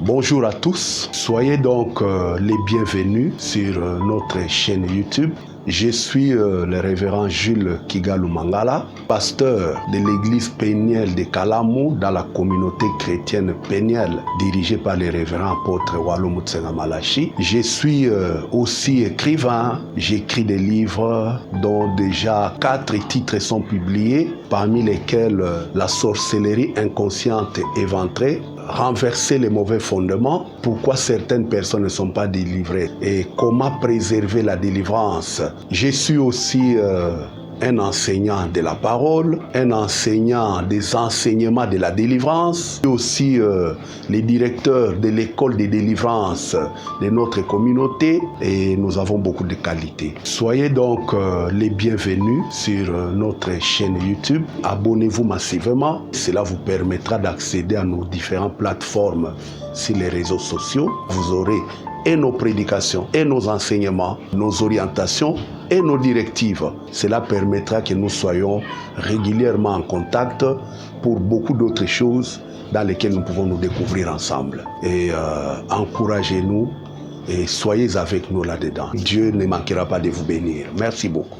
Bonjour à tous, soyez donc les bienvenus sur notre chaîne YouTube. Je suis le révérend Jules Kigalou Mangala, pasteur de l'église Péniel de Kalamu dans la communauté chrétienne Péniel, dirigée par le révérend apôtre Wallo Mutsenga Malachi. Je suis aussi écrivain, j'écris des livres dont déjà 4 titres sont publiés, parmi lesquels La sorcellerie inconsciente éventrée, Renverser les mauvais fondements, pourquoi certaines personnes ne sont pas délivrées et comment préserver la délivrance. Je suis aussi un enseignant de la parole, un enseignant des enseignements de la délivrance, et aussi le directeur de l'école de délivrance de notre communauté, et nous avons beaucoup de qualités. Soyez donc les bienvenus sur notre chaîne YouTube. Abonnez-vous massivement, cela vous permettra d'accéder à nos différentes plateformes sur les réseaux sociaux. Vous aurez et nos prédications, et nos enseignements, nos orientations et nos directives. Cela permettra que nous soyons régulièrement en contact pour beaucoup d'autres choses dans lesquelles nous pouvons nous découvrir ensemble. Et encouragez-nous et soyez avec nous là-dedans. Dieu ne manquera pas de vous bénir. Merci beaucoup.